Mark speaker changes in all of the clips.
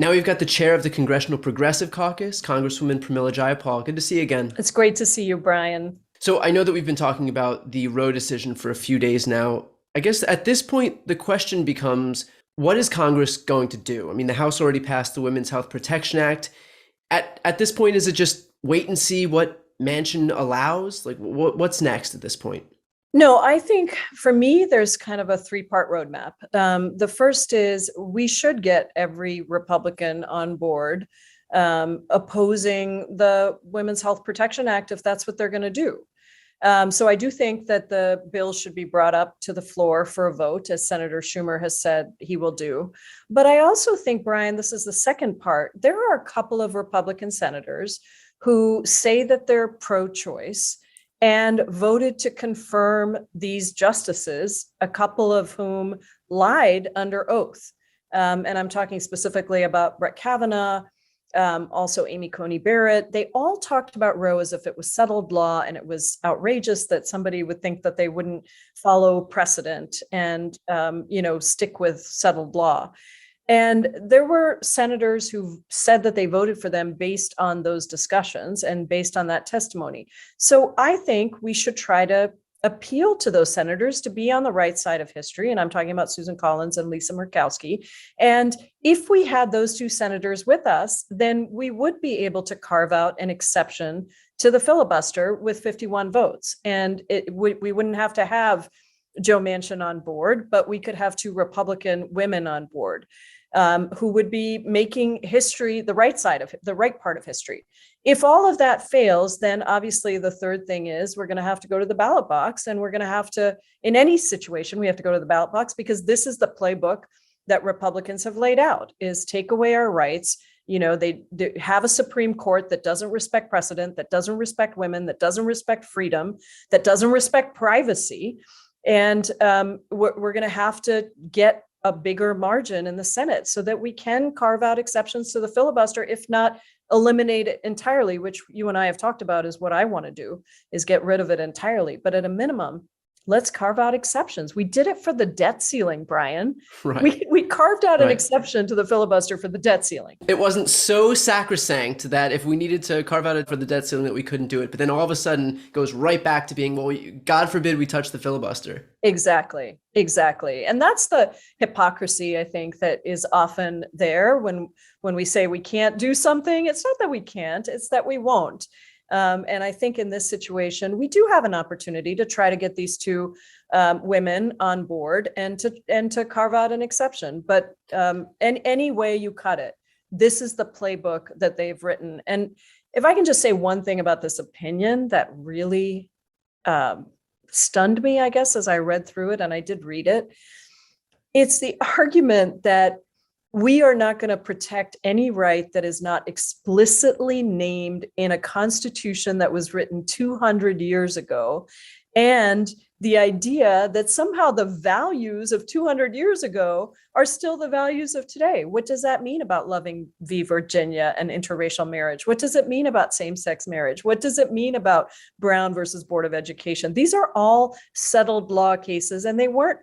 Speaker 1: Now we've got the chair of the Congressional Progressive Caucus, Congresswoman Pramila Jayapal. Good to see you again.
Speaker 2: It's great to see you, Brian.
Speaker 1: So I know that we've been talking about the Roe decision for a few days now. I guess at this point, the question becomes, what is Congress going to do? I mean, the House already passed the Women's Health Protection Act. At this point, is it just wait and see what Manchin allows? Like, what's next at this point?
Speaker 2: No, I think for me, there's kind of a three-part roadmap. The first is we should get every Republican on board opposing the Women's Health Protection Act if that's what they're going to do. So I do think that the bill should be brought up to the floor for a vote, as Senator Schumer has said he will do. But I also think, Brian, this is the second part. There are a couple of Republican senators who say that they're pro-choice and voted to confirm these justices, a couple of whom lied under oath. And I'm talking specifically about Brett Kavanaugh, also Amy Coney Barrett. They all talked about Roe as if it was settled law, and it was outrageous that somebody would think that they wouldn't follow precedent and, stick with settled law. And there were senators who said that they voted for them based on those discussions and based on that testimony. So I think we should try to appeal to those senators to be on the right side of history. And I'm talking about Susan Collins and Lisa Murkowski. And if we had those two senators with us, then we would be able to carve out an exception to the filibuster with 51 votes. And we wouldn't have to have Joe Manchin on board, but we could have two Republican women on board. Who would be making history the right part of history. If all of that fails, then obviously the third thing is we're going to have to go to the ballot box, and we're going to have to, in any situation, we have to go to the ballot box, because this is the playbook that Republicans have laid out: is take away our rights. They have a Supreme Court that doesn't respect precedent, that doesn't respect women, that doesn't respect freedom, that doesn't respect privacy. And we're going to have to get a bigger margin in the Senate so that we can carve out exceptions to the filibuster, if not eliminate it entirely, which you and I have talked about is what I want to do, is get rid of it entirely. But at a minimum, let's carve out exceptions. We did it for the debt ceiling, Brian.
Speaker 1: Right.
Speaker 2: We carved out an
Speaker 1: Right.
Speaker 2: exception to the filibuster for the debt ceiling.
Speaker 1: It wasn't so sacrosanct that if we needed to carve out it for the debt ceiling that we couldn't do it. But then all of a sudden it goes right back to being, well, God forbid we touch the filibuster.
Speaker 2: Exactly. And that's the hypocrisy, I think, that is often there when we say we can't do something. It's not that we can't, it's that we won't. And I think in this situation, we do have an opportunity to try to get these two women on board and to carve out an exception. But any way you cut it, this is the playbook that they've written. And if I can just say one thing about this opinion that really stunned me, I guess, as I read through it, and I did read it, it's the argument that we are not going to protect any right that is not explicitly named in a constitution that was written 200 years ago. And the idea that somehow the values of 200 years ago are still the values of today. What does that mean about loving v. Virginia and interracial marriage? What does it mean about same-sex marriage? What does it mean about Brown versus Board of Education? These are all settled law cases, and they weren't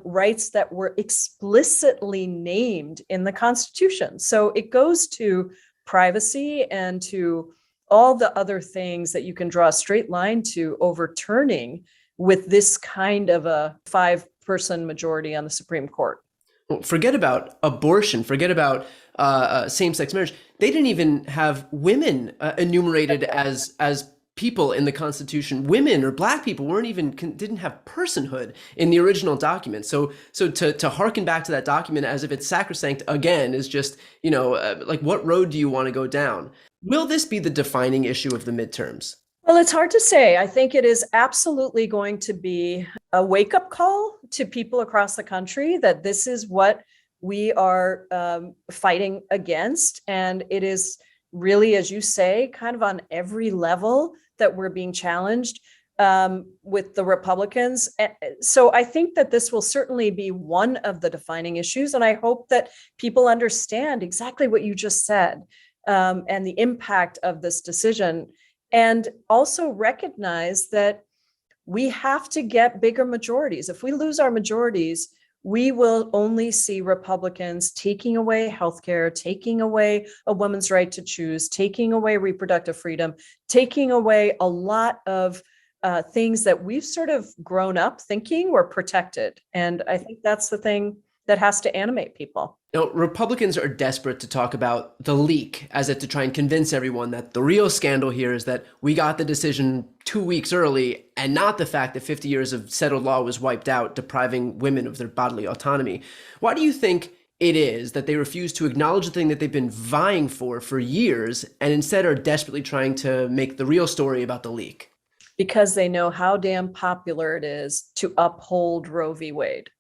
Speaker 2: rights that were explicitly named in the Constitution. So it goes to privacy and to all the other things that you can draw a straight line to overturning with this kind of a 5-person majority on the Supreme Court.
Speaker 1: Well, forget about abortion, forget about same-sex marriage. They didn't even have women enumerated as people in the Constitution. Women or Black people didn't have personhood in the original document. So to harken back to that document as if it's sacrosanct again is just, like, what road do you want to go down? Will this be the defining issue of the midterms?
Speaker 2: Well, it's hard to say. I think it is absolutely going to be a wake-up call to people across the country that this is what we are fighting against. And it is really, as you say, kind of on every level that we're being challenged with the Republicans. So I think that this will certainly be one of the defining issues. And I hope that people understand exactly what you just said and the impact of this decision. And also recognize that we have to get bigger majorities. If we lose our majorities, we will only see Republicans taking away healthcare, taking away a woman's right to choose, taking away reproductive freedom, taking away a lot of things that we've sort of grown up thinking were protected. And I think that's the thing that has to animate people.
Speaker 1: Now, Republicans are desperate to talk about the leak as if to try and convince everyone that the real scandal here is that we got the decision 2 weeks early and not the fact that 50 years of settled law was wiped out, depriving women of their bodily autonomy. Why do you think it is that they refuse to acknowledge the thing that they've been vying for years and instead are desperately trying to make the real story about the leak?
Speaker 2: Because they know how damn popular it is to uphold Roe v. Wade.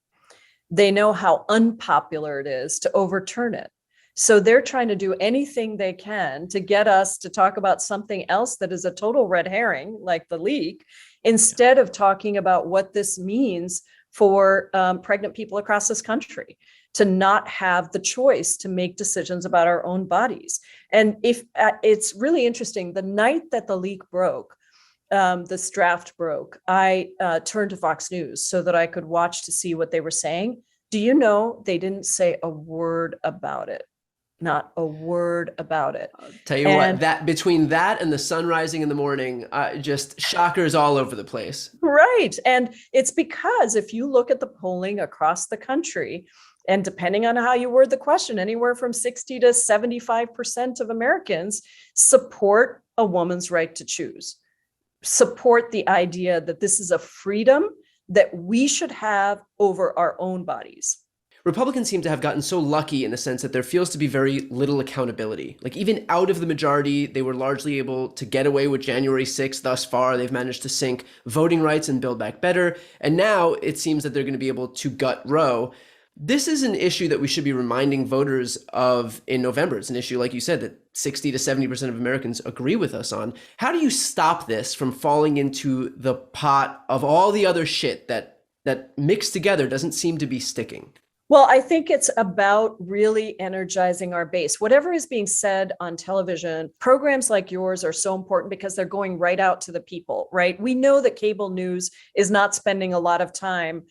Speaker 2: They know how unpopular it is to overturn it. So they're trying to do anything they can to get us to talk about something else that is a total red herring, like the leak, instead of talking about what this means for pregnant people across this country, to not have the choice to make decisions about our own bodies. And if it's really interesting, the night that the leak broke, this draft broke, I turned to Fox News so that I could watch to see what they were saying. Do you know they didn't say a word about it? Not a word about it.
Speaker 1: I'll tell you what, that between that and the sun rising in the morning, just shockers all over the place.
Speaker 2: Right. And it's because if you look at the polling across the country, and depending on how you word the question, anywhere from 60 to 75% of Americans support a woman's right to choose, support the idea that this is a freedom that we should have over our own bodies.
Speaker 1: Republicans seem to have gotten so lucky in the sense that there feels to be very little accountability. Like even out of the majority, they were largely able to get away with January 6th thus far. They've managed to sink voting rights and Build Back Better. And now it seems that they're going to be able to gut Roe. This is an issue that we should be reminding voters of in November. It's an issue, like you said, that 60 to 70% of Americans agree with us on. How do you stop this from falling into the pot of all the other shit that mixed together doesn't seem to be sticking?
Speaker 2: Well, I think it's about really energizing our base. Whatever is being said on television, programs like yours are so important because they're going right out to the people, right? We know that cable news is not spending a lot of time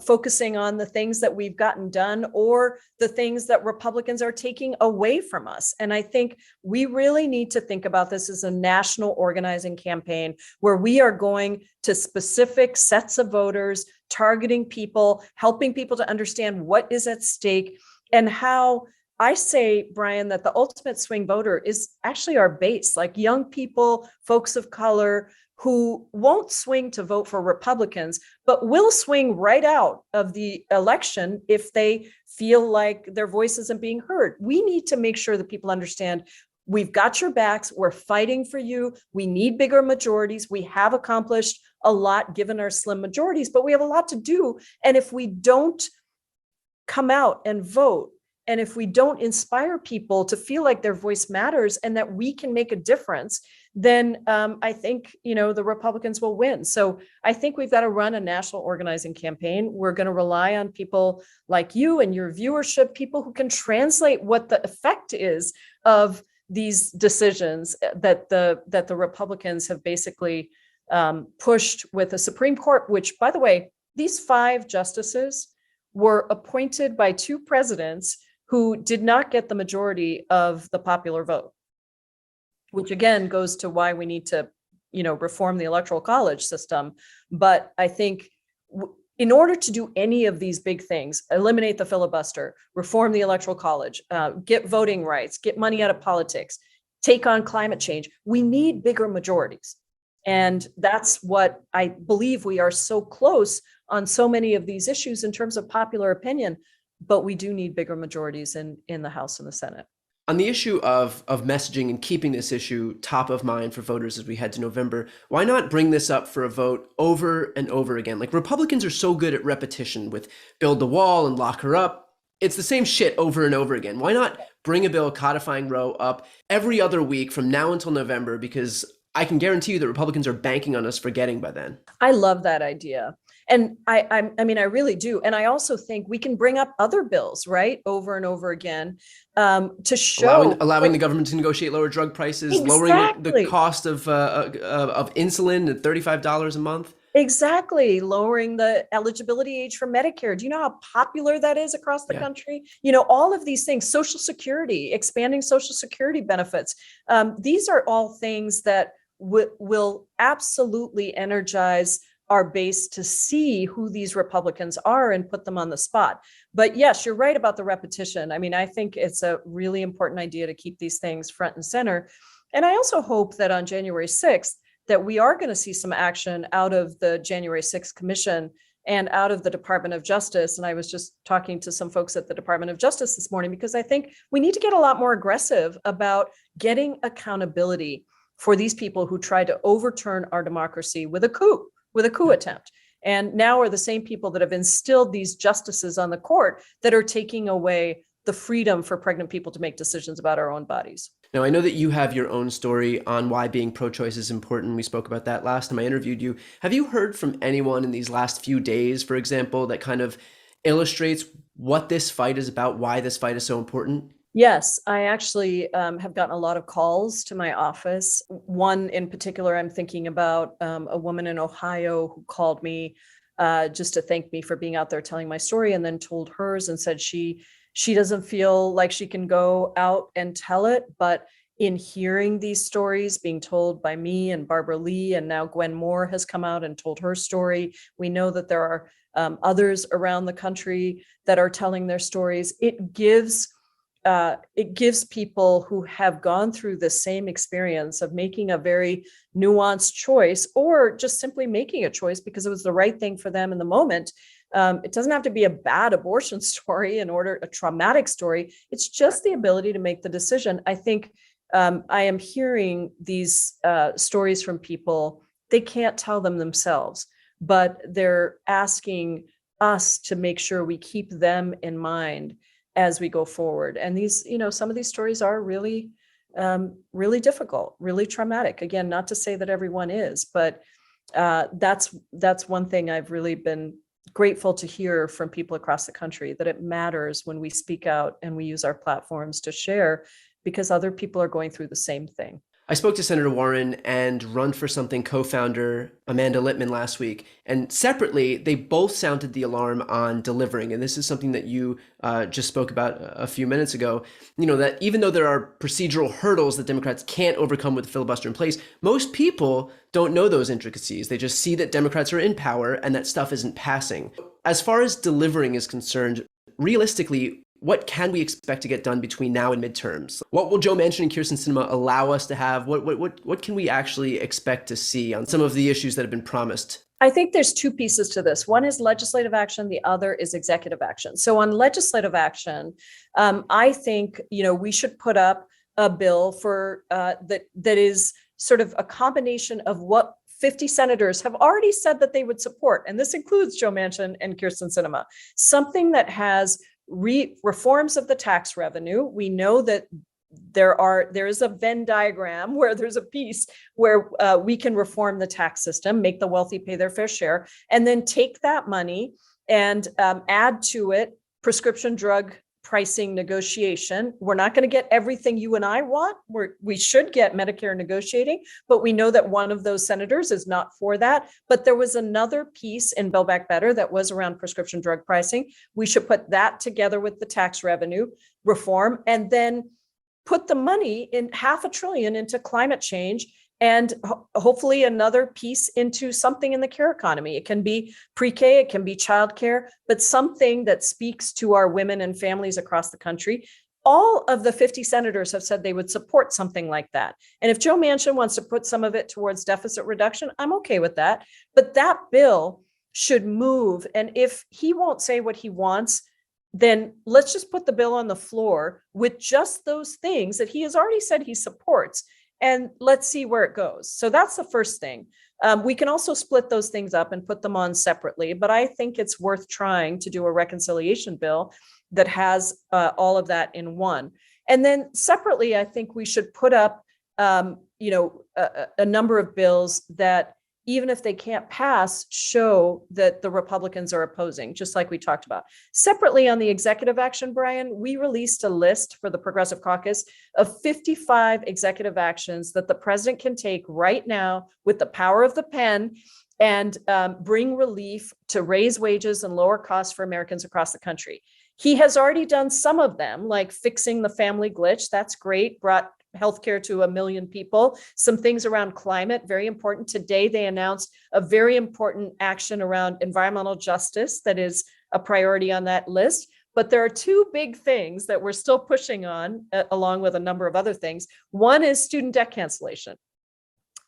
Speaker 2: focusing on the things that we've gotten done or the things that Republicans are taking away from us. And I think we really need to think about this as a national organizing campaign where we are going to specific sets of voters, targeting people, helping people to understand what is at stake and how I say, Brian, that the ultimate swing voter is actually our base, like young people, folks of color, who won't swing to vote for Republicans, but will swing right out of the election if they feel like their voice isn't being heard. We need to make sure that people understand we've got your backs. We're fighting for you. We need bigger majorities. We have accomplished a lot given our slim majorities, but we have a lot to do. And if we don't come out and vote, and if we don't inspire people to feel like their voice matters and that we can make a difference, then I think, the Republicans will win. So I think we've got to run a national organizing campaign. We're going to rely on people like you and your viewership, people who can translate what the effect is of these decisions that the Republicans have basically pushed with the Supreme Court, which, by the way, these 5 justices were appointed by 2 presidents who did not get the majority of the popular vote, which again goes to why we need to, reform the electoral college system. But I think in order to do any of these big things, eliminate the filibuster, reform the electoral college, get voting rights, get money out of politics, take on climate change, we need bigger majorities. And that's what I believe we are so close on so many of these issues in terms of popular opinion, but we do need bigger majorities in the House and the Senate.
Speaker 1: On the issue of messaging and keeping this issue top of mind for voters as we head to November, why not bring this up for a vote over and over again? Like Republicans are so good at repetition with build the wall and lock her up. It's the same shit over and over again. Why not bring a bill codifying Roe up every other week from now until November? Because I can guarantee you that Republicans are banking on us forgetting by then.
Speaker 2: I love that idea. And I mean, I really do. And I also think we can bring up other bills, right, over and over again to show
Speaker 1: allowing the government to negotiate lower drug prices,
Speaker 2: exactly.
Speaker 1: lowering the cost of insulin at $35 a month.
Speaker 2: Exactly. Lowering the eligibility age for Medicare. Do you know how popular that is across the
Speaker 1: Yeah.
Speaker 2: country? You know, all of these things, Social Security, expanding Social Security benefits. These are all things that will absolutely energize our base to see who these Republicans are and put them on the spot. But yes, you're right about the repetition. I mean, I think it's a really important idea to keep these things front and center. And I also hope that on January 6th, that we are going to see some action out of the January 6th Commission and out of the Department of Justice. And I was just talking to some folks at the Department of Justice this morning, because I think we need to get a lot more aggressive about getting accountability for these people who tried to overturn our democracy with a coup attempt. And now are the same people that have instilled these justices on the court that are taking away the freedom for pregnant people to make decisions about our own bodies.
Speaker 1: Now, I know that you have your own story on why being pro-choice is important. We spoke about that last time I interviewed you. Have you heard from anyone in these last few days, for example, that kind of illustrates what this fight is about, why this fight is so important?
Speaker 2: Yes, I actually have gotten a lot of calls to my office. One in particular, I'm thinking about a woman in Ohio who called me just to thank me for being out there telling my story, and then told hers and said she doesn't feel like she can go out and tell it, but in hearing these stories being told by me and Barbara Lee, and now Gwen Moore has come out and told her story. We know that there are others around the country that are telling their stories. It gives people who have gone through the same experience of making a very nuanced choice, or just simply making a choice because it was the right thing for them in the moment. It doesn't have to be a bad abortion story a traumatic story. It's just the ability to make the decision. I think I am hearing these stories from people. They can't tell them themselves, but they're asking us to make sure we keep them in mind as we go forward. And these, some of these stories are really, really difficult, really traumatic. Again, not to say that everyone is, but that's one thing I've really been grateful to hear from people across the country, that it matters when we speak out and we use our platforms to share, because other people are going through the same thing.
Speaker 1: I spoke to Senator Warren and Run for Something co-founder Amanda Littman last week, and separately, they both sounded the alarm on delivering. And this is something that you just spoke about a few minutes ago, that even though there are procedural hurdles that Democrats can't overcome with the filibuster in place, most people don't know those intricacies. They just see that Democrats are in power and that stuff isn't passing. As far as delivering is concerned, realistically, what can we expect to get done between now and midterms? What will Joe Manchin and Kyrsten Sinema allow us to have? What can we actually expect to see on some of the issues that have been promised?
Speaker 2: I think there's two pieces to this. One is legislative action. The other is executive action. So on legislative action, I think, we should put up a bill for that is sort of a combination of what 50 senators have already said that they would support. And this includes Joe Manchin and Kyrsten Sinema. Something that has reforms of the tax revenue. We know that there is a Venn diagram where there's a piece where we can reform the tax system, make the wealthy pay their fair share, and then take that money and add to it prescription drug pricing negotiation. We're not going to get everything you and I want. We should get Medicare negotiating, but we know that one of those senators is not for that. But there was another piece in Build Back Better that was around prescription drug pricing. We should put that together with the tax revenue reform, and then put the money in $500 billion into climate change, and hopefully another piece into something in the care economy. It can be pre-K, it can be childcare, but something that speaks to our women and families across the country. All of the 50 senators have said they would support something like that. And if Joe Manchin wants to put some of it towards deficit reduction, I'm okay with that. But that bill should move. And if he won't say what he wants, then let's just put the bill on the floor with just those things that he has already said he supports, and let's see where it goes. So that's the first thing. We can also split those things up and put them on separately, but I think it's worth trying to do a reconciliation bill that has all of that in one. And then separately, I think we should put up, a number of bills that, even if they can't pass, show that the Republicans are opposing, just like we talked about. Separately, on the executive action, Brian, we released a list for the Progressive Caucus of 55 executive actions that the president can take right now with the power of the pen and bring relief to raise wages and lower costs for Americans across the country. He has already done some of them, like fixing the family glitch. That's great, brought healthcare to 1 million people. Some things around climate, very important. Today, they announced a very important action around environmental justice that is a priority on that list. But there are two big things that we're still pushing on, along with a number of other things. One is student debt cancellation.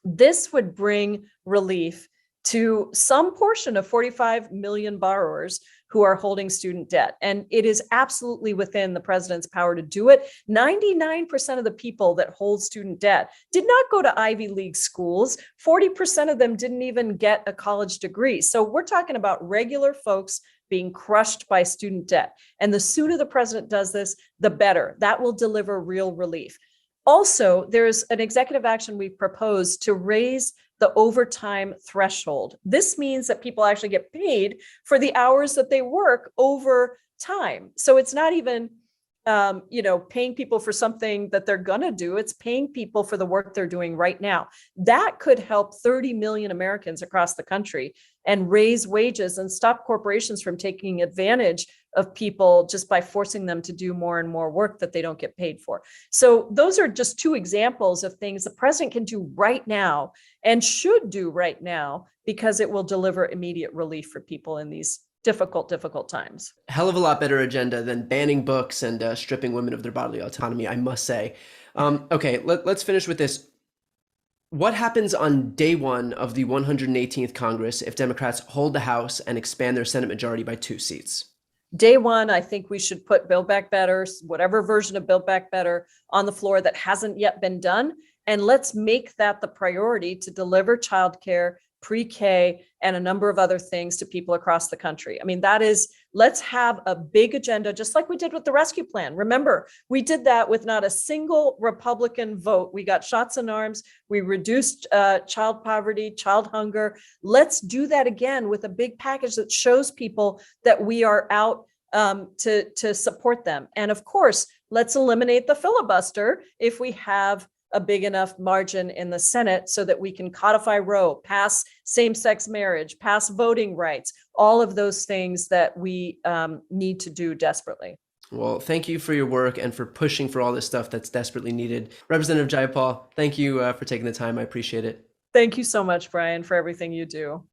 Speaker 2: This would bring relief to some portion of 45 million borrowers who are holding student debt. And it is absolutely within the president's power to do it. 99% of the people that hold student debt did not go to Ivy League schools. 40% of them didn't even get a college degree. So we're talking about regular folks being crushed by student debt. And the sooner the president does this, the better. That will deliver real relief. Also, there's an executive action we've proposed to raise the overtime threshold. This means that people actually get paid for the hours that they work over time. So it's not even, paying people for something that they're gonna do. It's paying people for the work they're doing right now. That could help 30 million Americans across the country and raise wages and stop corporations from taking advantage of people just by forcing them to do more and more work that they don't get paid for. So those are just two examples of things the president can do right now and should do right now, because it will deliver immediate relief for people in these difficult times.
Speaker 1: Hell of a lot better agenda than banning books and stripping women of their bodily autonomy, I must say. Okay, let's finish with this. What happens on day one of the 118th Congress if Democrats hold the House and expand their Senate majority by 2 seats?
Speaker 2: Day one, I think we should put Build Back Better, whatever version of Build Back Better, on the floor that hasn't yet been done. And let's make that the priority to deliver childcare, pre-K, and a number of other things to people across the country. I mean, let's have a big agenda, just like we did with the rescue plan. Remember, we did that with not a single Republican vote. We got shots in arms. We reduced child poverty, child hunger. Let's do that again with a big package that shows people that we are out to support them. And of course, let's eliminate the filibuster if we have a big enough margin in the Senate so that we can codify Roe, pass same-sex marriage, pass voting rights, all of those things that we need to do desperately.
Speaker 1: Well, thank you for your work and for pushing for all this stuff that's desperately needed. Representative Jayapal, thank you for taking the time. I appreciate it.
Speaker 2: Thank you so much, Brian, for everything you do.